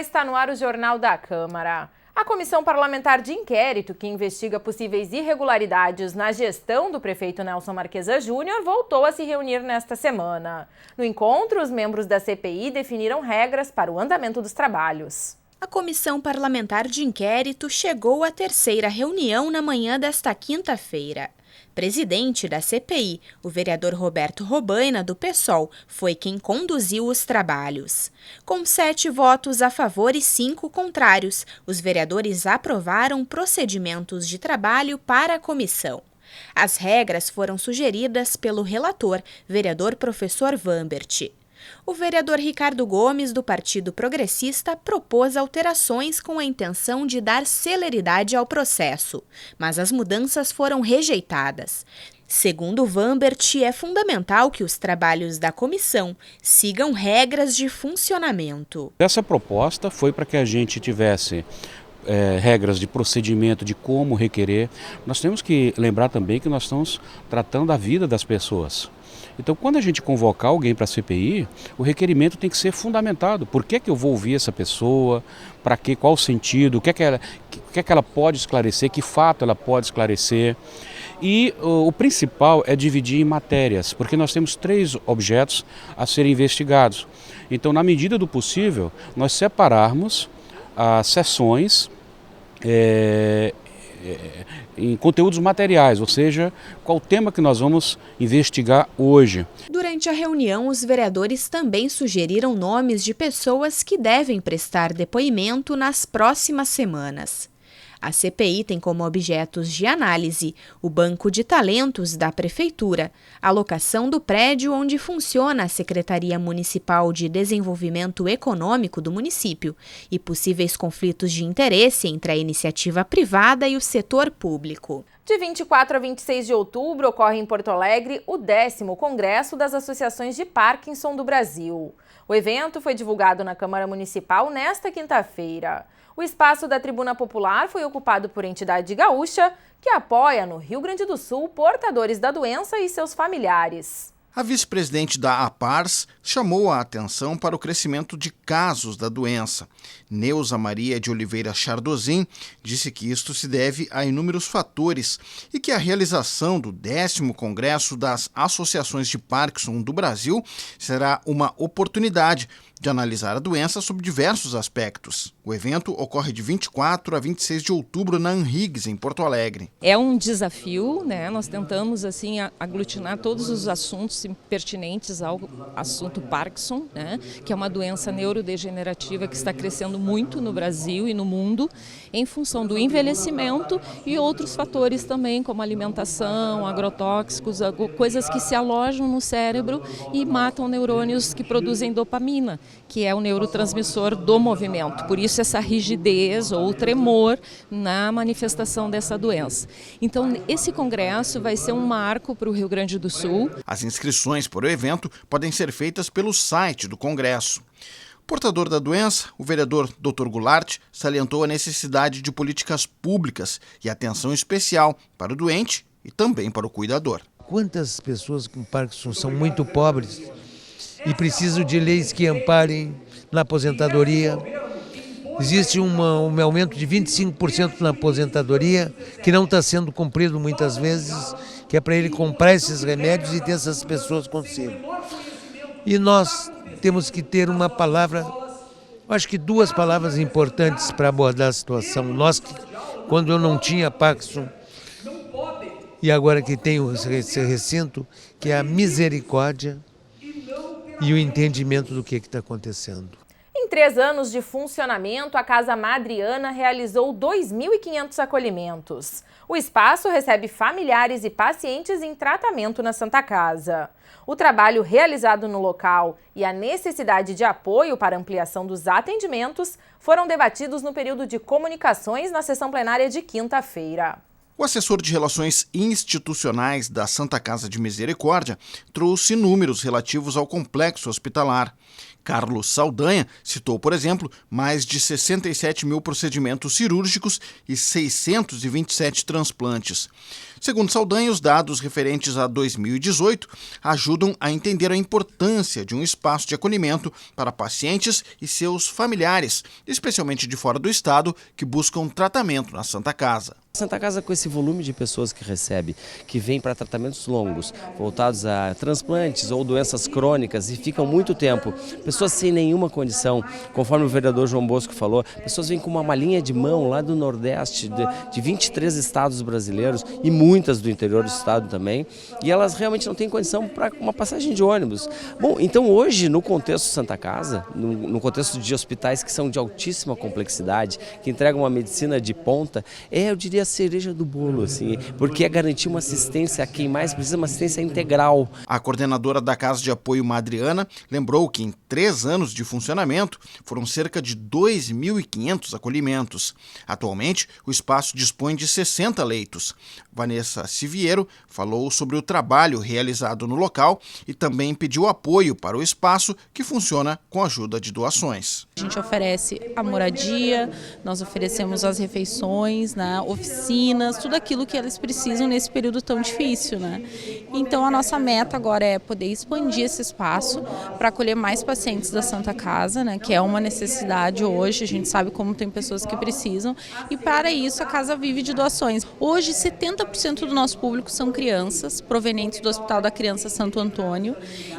está no ar o Jornal da Câmara. A Comissão Parlamentar de Inquérito, que investiga possíveis irregularidades na gestão do prefeito Nelson Marquesa Júnior, voltou a se reunir nesta semana. No encontro, os membros da CPI definiram regras para o andamento dos trabalhos. A Comissão Parlamentar de Inquérito chegou à terceira reunião na manhã desta quinta-feira. Presidente da CPI, o vereador Roberto Robaina, do PSOL, foi quem conduziu os trabalhos. Com 7 votos a favor e 5 contrários, os vereadores aprovaram procedimentos de trabalho para a comissão. As regras foram sugeridas pelo relator, vereador professor Vambert. O vereador Ricardo Gomes, do Partido Progressista, propôs alterações com a intenção de dar celeridade ao processo, mas as mudanças foram rejeitadas. Segundo Vambert, é fundamental que os trabalhos da comissão sigam regras de funcionamento. Essa proposta foi para que a gente tivesse regras de procedimento, de como requerer. Nós temos que lembrar também que nós estamos tratando da vida das pessoas. Então, quando a gente convocar alguém para a CPI, o requerimento tem que ser fundamentado. Por que eu vou ouvir essa pessoa? Para quê? Qual o sentido? O que é que ela pode esclarecer? Que fato ela pode esclarecer? E o principal é dividir em matérias, porque nós temos 3 objetos a serem investigados. Então, na medida do possível, nós separarmos as sessões em conteúdos materiais, ou seja, qual o tema que nós vamos investigar hoje. Durante a reunião, os vereadores também sugeriram nomes de pessoas que devem prestar depoimento nas próximas semanas. A CPI tem como objetos de análise o banco de talentos da Prefeitura, a locação do prédio onde funciona a Secretaria Municipal de Desenvolvimento Econômico do município e possíveis conflitos de interesse entre a iniciativa privada e o setor público. De 24 a 26 de outubro ocorre em Porto Alegre o 10º Congresso das Associações de Parkinson do Brasil. O evento foi divulgado na Câmara Municipal nesta quinta-feira. O espaço da Tribuna Popular foi ocupado por entidade gaúcha que apoia no Rio Grande do Sul portadores da doença e seus familiares. A vice-presidente da APARS chamou a atenção para o crescimento de casos da doença. Neuza Maria de Oliveira Chardozin disse que isto se deve a inúmeros fatores e que a realização do 10º Congresso das Associações de Parkinson do Brasil será uma oportunidade de analisar a doença sob diversos aspectos. O evento ocorre de 24 a 26 de outubro na Anhiggs, em Porto Alegre. É um desafio, né? Nós tentamos assim aglutinar todos os assuntos pertinentes ao assunto Parkinson, né? Que é uma doença neurodegenerativa que está crescendo muito no Brasil e no mundo em função do envelhecimento e outros fatores também, como alimentação, agrotóxicos, coisas que se alojam no cérebro e matam neurônios que produzem dopamina, que é o neurotransmissor do movimento. Por isso essa rigidez ou tremor na manifestação dessa doença. Então esse congresso vai ser um marco para o Rio Grande do Sul. As inscrições para o evento podem ser feitas pelo site do congresso. Portador da doença, o vereador Dr. Goulart salientou a necessidade de políticas públicas e atenção especial para o doente e também para o cuidador. Quantas pessoas com Parkinson são muito pobres e precisam de leis que amparem na aposentadoria? Existe um aumento de 25% na aposentadoria que não está sendo cumprido muitas vezes, que é para ele comprar esses remédios e ter essas pessoas consigo. E nós temos que ter uma palavra, acho que 2 palavras importantes para abordar a situação. Nós, quando eu não tinha Parkinson, e agora que tenho esse recinto, que é a misericórdia e o entendimento do que está acontecendo. Em 3 anos de funcionamento, a Casa Madriana realizou 2.500 acolhimentos. O espaço recebe familiares e pacientes em tratamento na Santa Casa. O trabalho realizado no local e a necessidade de apoio para ampliação dos atendimentos foram debatidos no período de comunicações na sessão plenária de quinta-feira. O assessor de Relações Institucionais da Santa Casa de Misericórdia trouxe números relativos ao complexo hospitalar. Carlos Saldanha citou, por exemplo, mais de 67 mil procedimentos cirúrgicos e 627 transplantes. Segundo Saldanha, os dados referentes a 2018 ajudam a entender a importância de um espaço de acolhimento para pacientes e seus familiares, especialmente de fora do estado, que buscam tratamento na Santa Casa. Santa Casa, com esse volume de pessoas que recebe, que vem para tratamentos longos, voltados a transplantes ou doenças crônicas e ficam muito tempo, pessoas sem nenhuma condição, conforme o vereador João Bosco falou, pessoas vêm com uma malinha de mão lá do Nordeste, de 23 estados brasileiros e muitas do interior do estado também, e elas realmente não têm condição para uma passagem de ônibus. Bom, então hoje, no contexto Santa Casa, no contexto de hospitais que são de altíssima complexidade, que entregam uma medicina de ponta, eu diria a cereja do bolo, assim, porque é garantir uma assistência a quem mais precisa, uma assistência integral. A coordenadora da Casa de Apoio Madriana lembrou que em 3 anos de funcionamento foram cerca de 2.500 acolhimentos. Atualmente, o espaço dispõe de 60 leitos. Vanessa Siviero falou sobre o trabalho realizado no local e também pediu apoio para o espaço, que funciona com a ajuda de doações. A gente oferece a moradia, nós oferecemos as refeições, né, oficinas, tudo aquilo que eles precisam nesse período tão difícil, né? Então a nossa meta agora é poder expandir esse espaço para acolher mais pacientes da Santa Casa, né, que é uma necessidade hoje, a gente sabe como tem pessoas que precisam, e para isso a casa vive de doações. Hoje 70% do nosso público são crianças provenientes do Hospital da Criança Santo Antônio,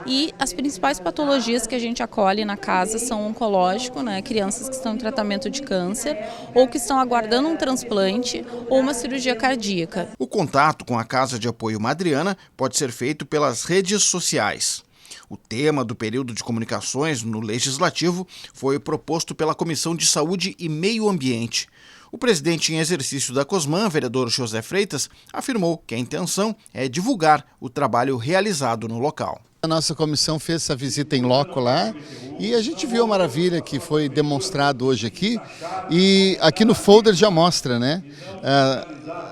e as principais patologias que a gente acolhe na casa são oncológico, né, crianças que estão em tratamento de câncer ou que estão aguardando um transplante ou uma cirurgia cardíaca. O contato com a Casa de Apoio Madriana pode ser feito pelas redes sociais. O tema do período de comunicações no Legislativo foi proposto pela Comissão de Saúde e Meio Ambiente. O presidente em exercício da Cosman, vereador José Freitas, afirmou que a intenção é divulgar o trabalho realizado no local. A nossa comissão fez essa visita em loco lá e a gente viu a maravilha que foi demonstrado hoje aqui, e aqui no folder já mostra, né?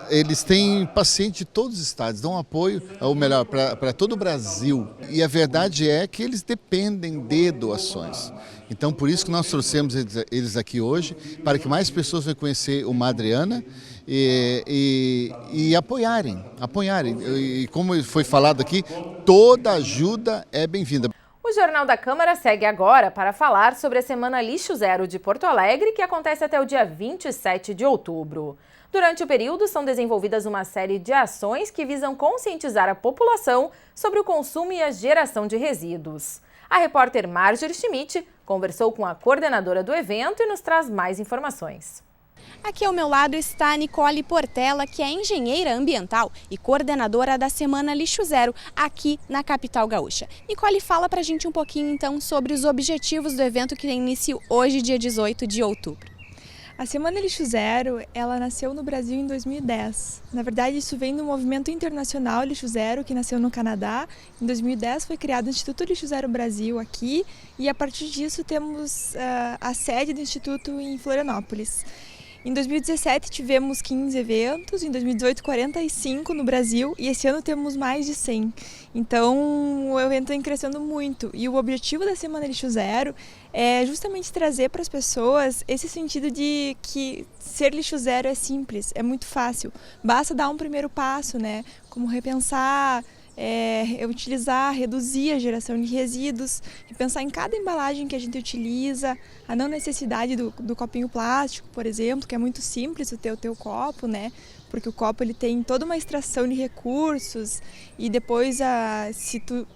Eles têm pacientes de todos os estados, dão apoio, ou melhor, para todo o Brasil, e a verdade é que eles dependem de doações. Então por isso que nós trouxemos eles aqui hoje, para que mais pessoas venham conhecer o Madriana e apoiarem. E como foi falado aqui, toda ajuda é bem-vinda. O Jornal da Câmara segue agora para falar sobre a Semana Lixo Zero de Porto Alegre, que acontece até o dia 27 de outubro. Durante o período, são desenvolvidas uma série de ações que visam conscientizar a população sobre o consumo e a geração de resíduos. A repórter Marjorie Schmidt conversou com a coordenadora do evento e nos traz mais informações. Aqui ao meu lado está a Nicole Portela, que é engenheira ambiental e coordenadora da Semana Lixo Zero aqui na capital gaúcha. Nicole, fala pra gente um pouquinho então sobre os objetivos do evento que tem início hoje, dia 18 de outubro. A Semana Lixo Zero, ela nasceu no Brasil em 2010. Na verdade, isso vem do movimento internacional Lixo Zero, que nasceu no Canadá. Em 2010 foi criado o Instituto Lixo Zero Brasil aqui, e a partir disso temos a sede do Instituto em Florianópolis. Em 2017 tivemos 15 eventos, em 2018 45 no Brasil, e esse ano temos mais de 100. Então o evento vem crescendo muito, e o objetivo da Semana Lixo Zero é justamente trazer para as pessoas esse sentido de que ser lixo zero é simples, é muito fácil. Basta dar um primeiro passo, né? Como repensar, utilizar, reduzir a geração de resíduos, e pensar em cada embalagem que a gente utiliza, a não necessidade do copinho plástico, por exemplo, que é muito simples ter o teu copo, né? Porque o copo ele tem toda uma extração de recursos, e depois se tu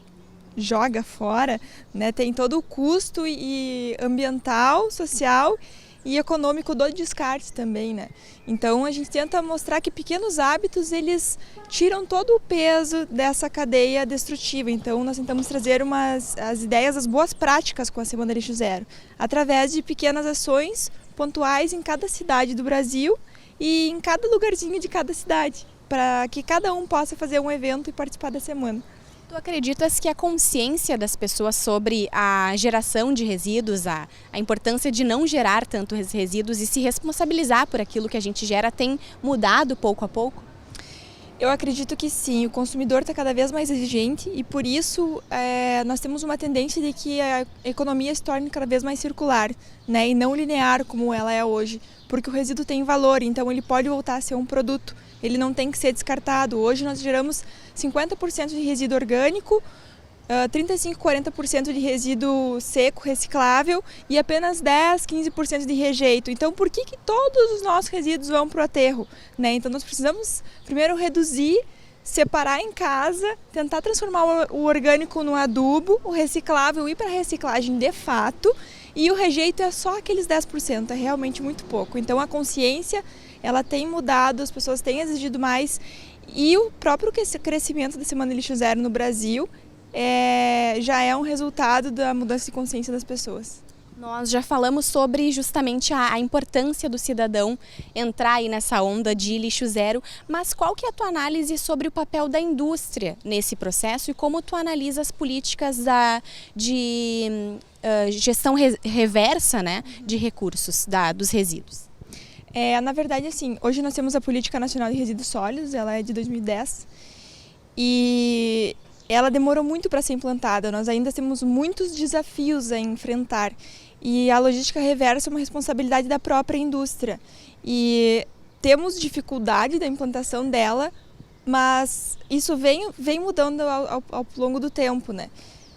joga fora, né, tem todo o custo e ambiental, social e econômico do descarte também, né? Então a gente tenta mostrar que pequenos hábitos eles tiram todo o peso dessa cadeia destrutiva. Então nós tentamos trazer as ideias, as boas práticas com a Semana Lixo Zero, através de pequenas ações pontuais em cada cidade do Brasil e em cada lugarzinho de cada cidade, para que cada um possa fazer um evento e participar da semana. Tu acreditas que a consciência das pessoas sobre a geração de resíduos, a importância de não gerar tantos resíduos e se responsabilizar por aquilo que a gente gera tem mudado pouco a pouco? Eu acredito que sim, o consumidor está cada vez mais exigente e por isso nós temos uma tendência de que a economia se torne cada vez mais circular, né, e não linear como ela é hoje, porque o resíduo tem valor, então ele pode voltar a ser um produto, ele não tem que ser descartado. Hoje nós geramos 50% de resíduo orgânico, 35%, 40% de resíduo seco reciclável e apenas 10%, 15% de rejeito. Então, por que todos os nossos resíduos vão para o aterro? Né? Então, nós precisamos primeiro reduzir, separar em casa, tentar transformar o orgânico no adubo, o reciclável ir para a reciclagem de fato e o rejeito é só aqueles 10%, é realmente muito pouco. Então, a consciência ela tem mudado, as pessoas têm exigido mais e o próprio crescimento da Semana Lixo Zero no Brasil já é um resultado da mudança de consciência das pessoas. Nós já falamos sobre justamente a importância do cidadão entrar aí nessa onda de lixo zero, mas qual que é a tua análise sobre o papel da indústria nesse processo e como tu analisa as políticas de gestão reversa, né, de recursos dos resíduos? Na verdade, assim, hoje nós temos a Política Nacional de Resíduos Sólidos, ela é de 2010 e ela demorou muito para ser implantada, nós ainda temos muitos desafios a enfrentar e a logística reversa é uma responsabilidade da própria indústria e temos dificuldade da implantação dela, mas isso vem mudando ao longo do tempo, né?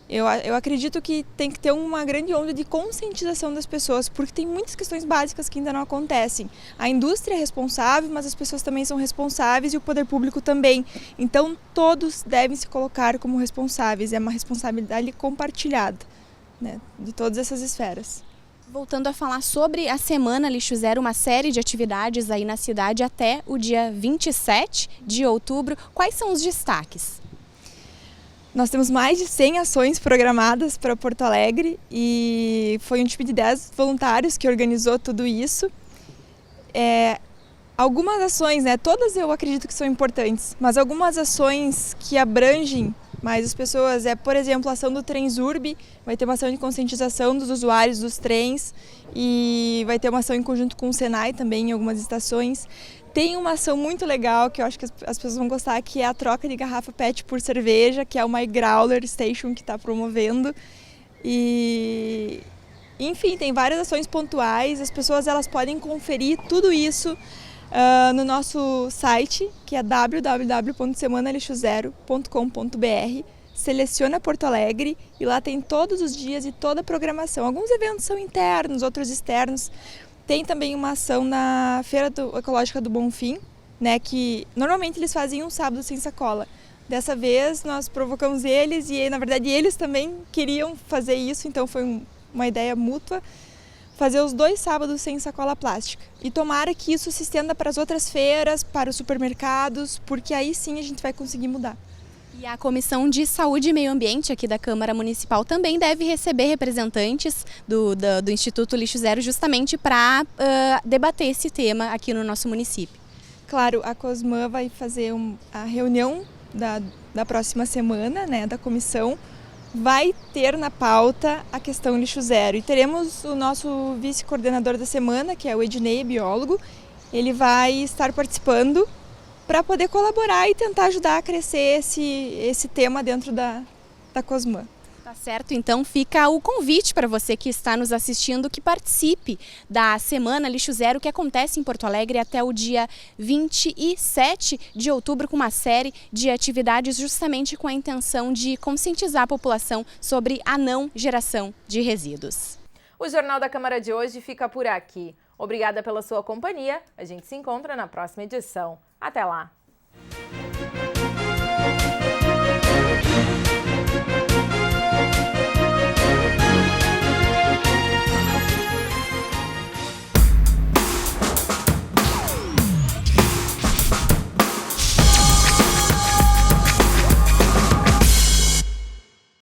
Eu acredito que tem que ter uma grande onda de conscientização das pessoas, porque tem muitas questões básicas que ainda não acontecem. A indústria é responsável, mas as pessoas também são responsáveis e o poder público também. Então, todos devem se colocar como responsáveis. É uma responsabilidade compartilhada, né, de todas essas esferas. Voltando a falar sobre a Semana Lixo Zero, uma série de atividades aí na cidade até o dia 27 de outubro. Quais são os destaques? Nós temos mais de 100 ações programadas para Porto Alegre e foi um time de 10 voluntários que organizou tudo isso. Algumas ações, né, todas eu acredito que são importantes, mas algumas ações que abrangem mais as pessoas por exemplo, a ação do Transurb, vai ter uma ação de conscientização dos usuários dos trens e vai ter uma ação em conjunto com o Senai também em algumas estações. Tem uma ação muito legal que eu acho que as pessoas vão gostar, que é a troca de garrafa PET por cerveja, que é o My Growler Station que está promovendo. E, enfim, tem várias ações pontuais, as pessoas elas podem conferir tudo isso no nosso site, que é www.semanalixozero.com.br. Seleciona Porto Alegre e lá tem todos os dias e toda a programação. Alguns eventos são internos, outros externos. Tem também uma ação na Feira Ecológica do Bonfim, né, que normalmente eles fazem um sábado sem sacola. Dessa vez nós provocamos eles e na verdade eles também queriam fazer isso, então foi uma ideia mútua, fazer os 2 sábados sem sacola plástica. E tomara que isso se estenda para as outras feiras, para os supermercados, porque aí sim a gente vai conseguir mudar. E a Comissão de Saúde e Meio Ambiente aqui da Câmara Municipal também deve receber representantes do Instituto Lixo Zero justamente para debater esse tema aqui no nosso município. Claro, a Cosman vai fazer a reunião da próxima semana, né, da comissão, vai ter na pauta a questão lixo zero e teremos o nosso vice-coordenador da semana, que é o Ednei, biólogo, ele vai estar participando para poder colaborar e tentar ajudar a crescer esse tema dentro da Cosman. Tá certo, então fica o convite para você que está nos assistindo que participe da Semana Lixo Zero que acontece em Porto Alegre até o dia 27 de outubro com uma série de atividades justamente com a intenção de conscientizar a população sobre a não geração de resíduos. O Jornal da Câmara de hoje fica por aqui. Obrigada pela sua companhia. A gente se encontra na próxima edição. Até lá!